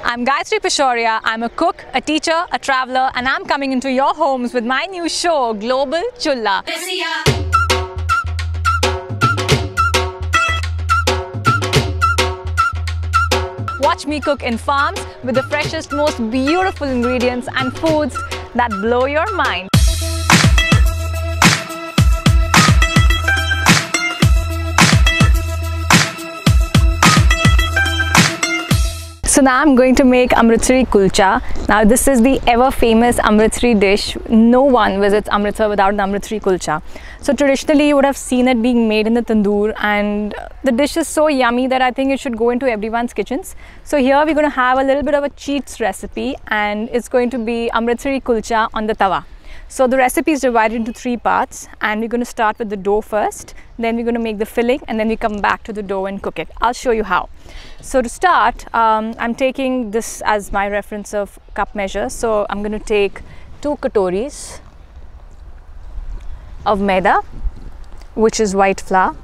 I'm Gayatri. I'm a cook, a teacher, a traveler, and I'm coming into your homes with my new show, Global Chullah. Watch me cook in farms with the freshest, most beautiful ingredients and foods that blow your mind. So now I'm going to make Amritsari Kulcha. Now this is the ever famous Amritsari dish. No one visits Amritsar without an Amritsari Kulcha. So traditionally you would have seen it being made in the tandoor, and the dish is so yummy that I think it should go into everyone's kitchens. So here we're going to have a little bit of a cheats recipe, and it's going to be Amritsari Kulcha on the tawa. So the recipe is divided into 3 parts, and we're going to start with the dough first, then we're going to make the filling, and then we come back to the dough and cook it. I'll show you how. So to start, I'm taking this as my reference of cup measure. So I'm going to take 2 katoris of maida, which is white flour.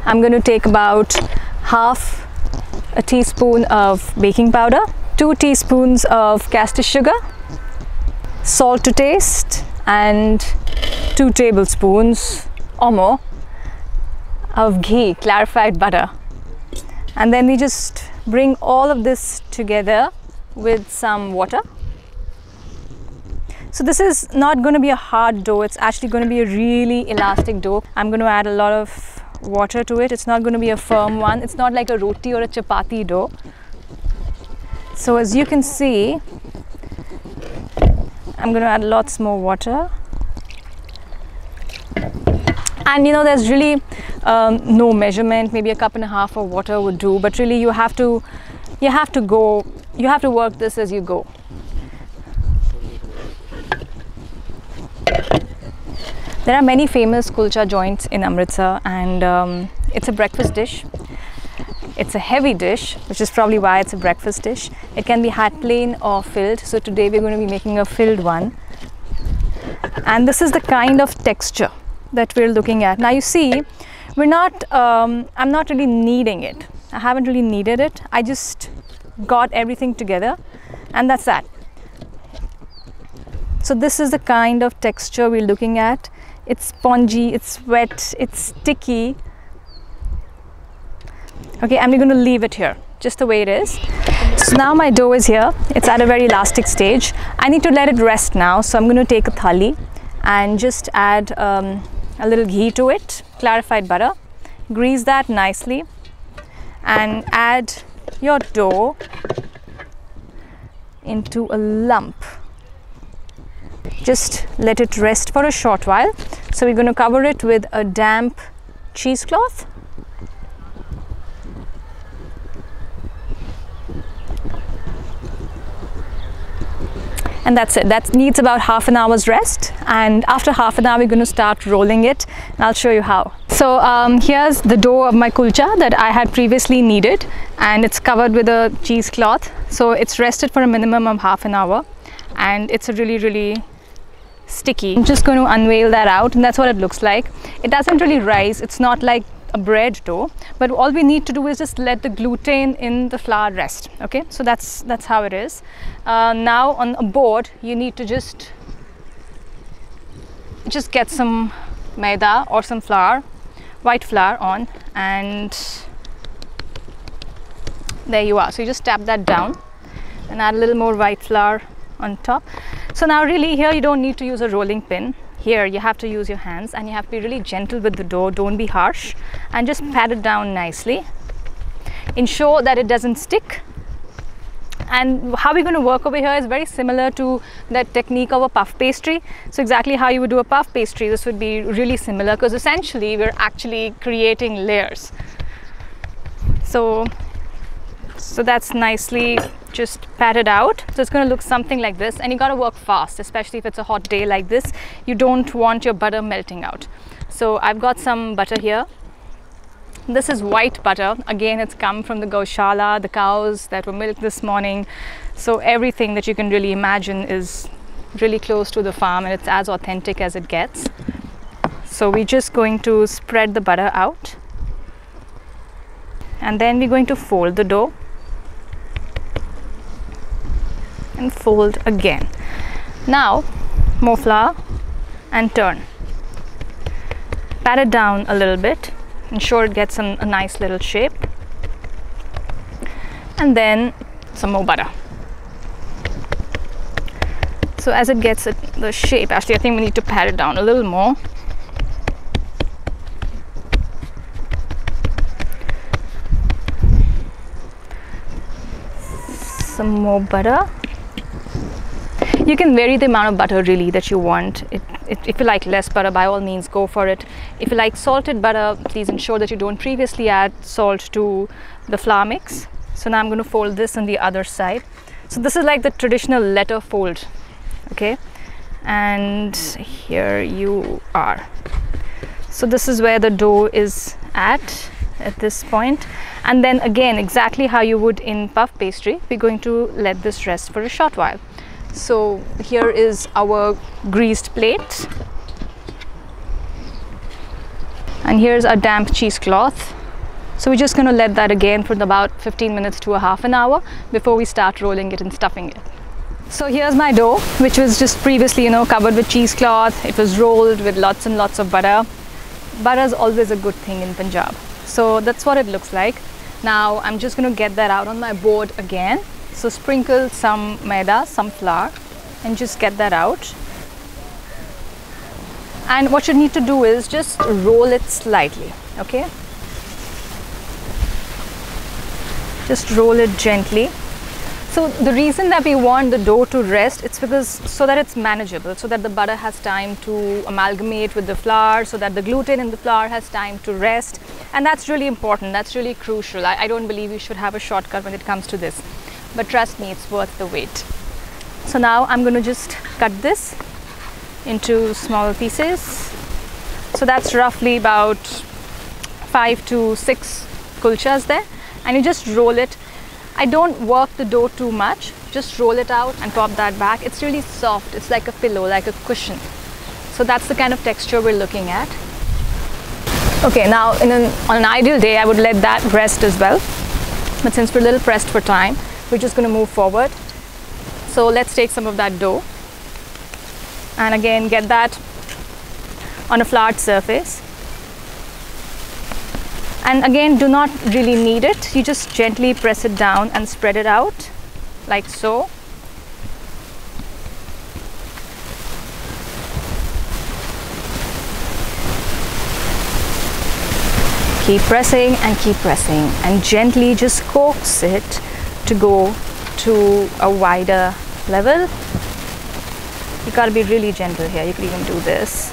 I'm going to take about half a teaspoon of baking powder, 2 teaspoons of castor sugar, salt to taste, and 2 tablespoons or more of ghee, clarified butter. And then we just bring all of this together with some water. So this is not going to be a hard dough, it's actually going to be a really elastic dough. I'm going to add a lot of water to it. It's not going to be a firm one. It's not like a roti or a chapati dough. So as you can see, I'm going to add lots more water. And you know, there's really no measurement. Maybe a cup and a half of water would do, but really you have to work this as you go. There are many famous kulcha joints in Amritsar, and it's a breakfast dish. It's a heavy dish, which is probably why it's a breakfast dish. It can be had plain or filled. So today we're going to be making a filled one. And this is the kind of texture that we're looking at. Now you see, I'm not really kneading it. I haven't really kneaded it. I just got everything together, and that's that. So this is the kind of texture we're looking at. It's spongy, it's wet, it's sticky. Okay, and we're going to leave it here, just the way it is. So now my dough is here. It's at a very elastic stage. I need to let it rest now. So I'm going to take a thali and just add a little ghee to it, clarified butter. Grease that nicely and add your dough into a lump. Just let it rest for a short while. So we're going to cover it with a damp cheesecloth. And that's it. That needs about half an hour's rest, and after half an hour we're going to start rolling it, and I'll show you how. So here's the dough of my kulcha that I had previously kneaded, and it's covered with a cheesecloth. So it's rested for a minimum of half an hour, and it's really sticky. I'm just going to unveil that out, and that's what it looks like. It doesn't really rise. It's not like a bread dough, but all we need to do is just let the gluten in the flour rest. Okay, so that's how it is. Now on a board you need to just get some maida or some flour, white flour on, and there you are. So you just tap that down and add a little more white flour on top. So now really here you don't need to use a rolling pin. Here you have to use your hands, and you have to be really gentle with the dough. Don't be harsh, and just pat it down nicely. Ensure that it doesn't stick. And how we're going to work over here is very similar to that technique of a puff pastry. So exactly how you would do a puff pastry, this would be really similar, because essentially we're actually creating layers. So that's nicely just patted out. So it's going to look something like this, and you got to work fast, especially if it's a hot day like this. You don't want your butter melting out. So I've got some butter here. This is white butter. Again, it's come from the Gaushala, the cows that were milked this morning. So everything that you can really imagine is really close to the farm, and it's as authentic as it gets. So we're just going to spread the butter out, and then we're going to fold the dough. and fold again. Now more flour and turn. Pat it down a little bit, ensure it gets a nice little shape, and then some more butter. So as it gets the shape, actually I think we need to pat it down a little more. Some more butter. You can vary the amount of butter really that you want. If you like less butter, by all means go for it. If you like salted butter, please ensure that you don't previously add salt to the flour mix. So now I'm going to fold this on the other side. So this is like the traditional letter fold, okay? And here you are. So this is where the dough is at this point. And then again, exactly how you would in puff pastry, we're going to let this rest for a short while. So here is our greased plate, and here's our damp cheesecloth. So we're just going to let that again for about 15 minutes to a half an hour before we start rolling it and stuffing it. So here's my dough, which was just previously, covered with cheesecloth. It was rolled with lots and lots of butter. Butter is always a good thing in Punjab. So that's what it looks like. Now I'm just going to get that out on my board again. So sprinkle some maida, some flour, and just get that out. And what you need to do is just roll it slightly, okay? Just roll it gently. So the reason that we want the dough to rest, it's because so that it's manageable, so that the butter has time to amalgamate with the flour, so that the gluten in the flour has time to rest. And that's really important, that's really crucial. I don't believe you should have a shortcut when it comes to this. But trust me, it's worth the wait. So now I'm going to just cut this into small pieces. So that's roughly about 5 to 6 kulchas there. And you just roll it. I don't work the dough too much. Just roll it out and pop that back. It's really soft. It's like a pillow, like a cushion. So that's the kind of texture we're looking at. Okay, now on an ideal day, I would let that rest as well. But since we're a little pressed for time, we're just going to move forward. So let's take some of that dough and again get that on a floured surface. And again, do not really knead it. You just gently press it down and spread it out like so. Keep pressing and gently just coax it to go to a wider level. You gotta be really gentle here. You could even do this.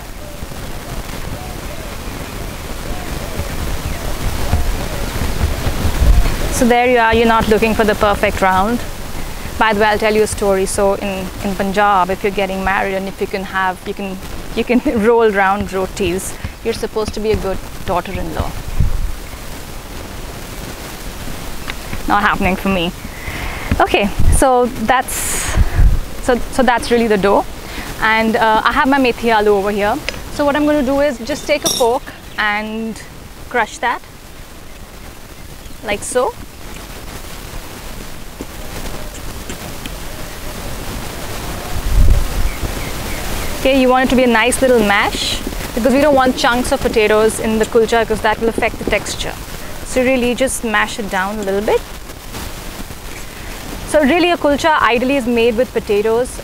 So there you are. You're not looking for the perfect round. By the way, I'll tell you a story. So in Punjab, if you're getting married and if you can roll round rotis, you're supposed to be a good daughter-in-law. Not happening for me. Okay, so that's really the dough, and I have my methi aaloo over here. So what I'm going to do is just take a fork and crush that like so. Okay, you want it to be a nice little mash because we don't want chunks of potatoes in the kulcha because that will affect the texture. So really just mash it down a little bit. So really a kulcha ideally is made with potatoes,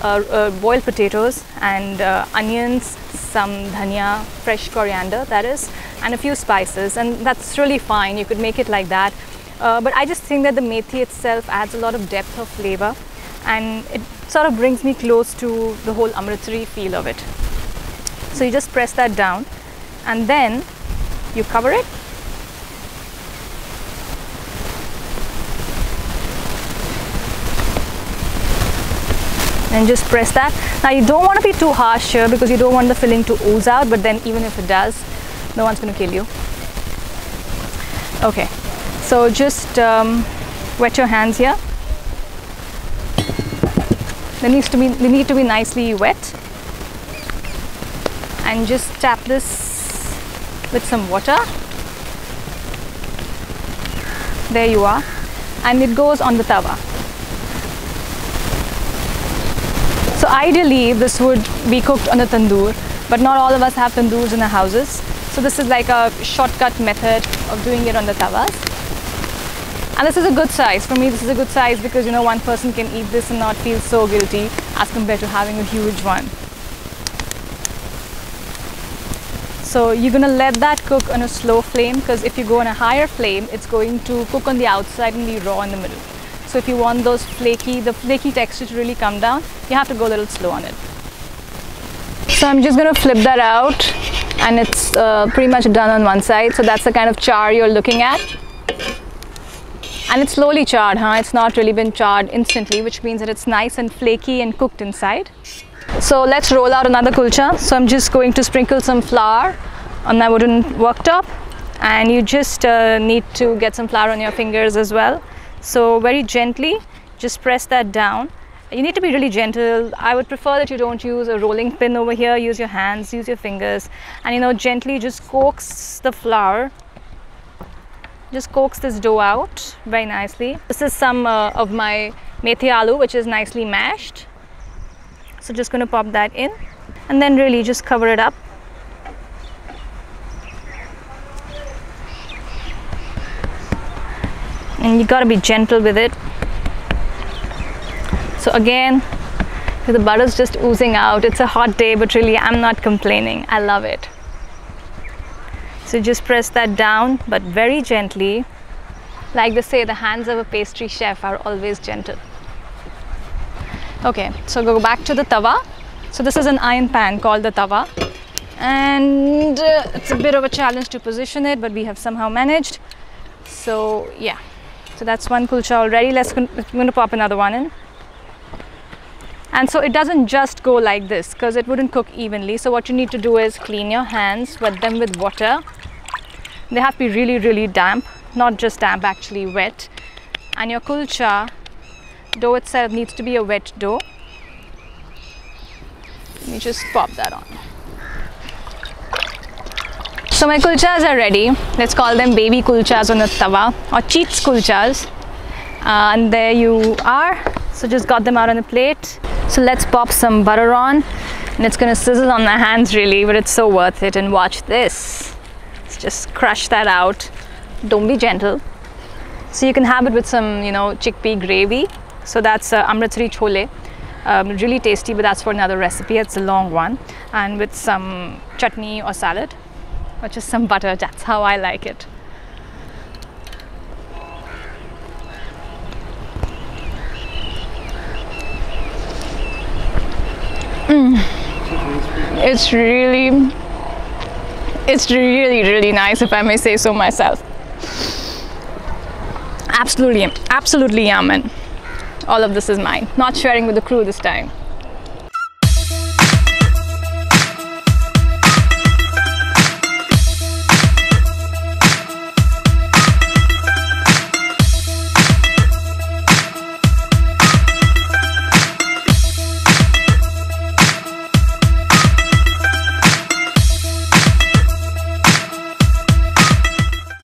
boiled potatoes and onions, some dhania, fresh coriander that is, and a few spices, and that's really fine. You could make it like that. But I just think that the methi itself adds a lot of depth of flavor and it sort of brings me close to the whole Amritsari feel of it. So you just press that down and then you cover it. And just press that. Now you don't want to be too harsh here because you don't want the filling to ooze out, but then even if it does, no one's going to kill you. Okay, so just wet your hands here. They need to be nicely wet. And just tap this with some water. There you are. And it goes on the tawa. So ideally this would be cooked on a tandoor, but not all of us have tandoors in our houses. So this is like a shortcut method of doing it on the tawas. And this is a good size. For me, this is a good size because, you know, one person can eat this and not feel so guilty as compared to having a huge one. So you're going to let that cook on a slow flame, because if you go on a higher flame, it's going to cook on the outside and be raw in the middle. So if you want the flaky texture to really come down, you have to go a little slow on it. So I'm just going to flip that out, and it's pretty much done on one side. So that's the kind of char you're looking at. And it's slowly charred, it's not really been charred instantly, which means that it's nice and flaky and cooked inside. So let's roll out another kulcha. So I'm just going to sprinkle some flour on my wooden worktop, and you just need to get some flour on your fingers as well. So very gently, just press that down. You need to be really gentle. I would prefer that you don't use a rolling pin over here. Use your hands, use your fingers, and, you know, gently just coax the flour. Just coax this dough out very nicely. This is some of my methi aaloo, which is nicely mashed. So just going to pop that in, and then really just cover it up. And you got to be gentle with it. So again, the butter's just oozing out. It's a hot day, but really I'm not complaining. I love it. So just press that down, but very gently. Like they say, the hands of a pastry chef are always gentle. Okay, so go back to the tawa. So this is an iron pan called the tawa, and it's a bit of a challenge to position it, but we have somehow managed. So yeah, so that's one kulcha already. I'm going to pop another one in. And so it doesn't just go like this, because it wouldn't cook evenly. So what you need to do is clean your hands, wet them with water. They have to be really, really damp, not just damp, actually wet. And your kulcha dough itself needs to be a wet dough. Let me just pop that on. So my kulchas are ready. Let's call them baby kulchas on a tawa, or cheats kulchas. And there you are. So just got them out on a plate. So let's pop some butter on, and it's going to sizzle on my hands really, but it's so worth it. And watch this. Let's just crush that out. Don't be gentle. So you can have it with some, you know, chickpea gravy. So that's Amritsari Chullah. Really tasty, but that's for another recipe. It's a long one. And with some chutney or salad, or just some butter. That's how I like it. It's really nice, if I may say so myself. Absolutely yum, and all of this is mine. Not sharing with the crew this time.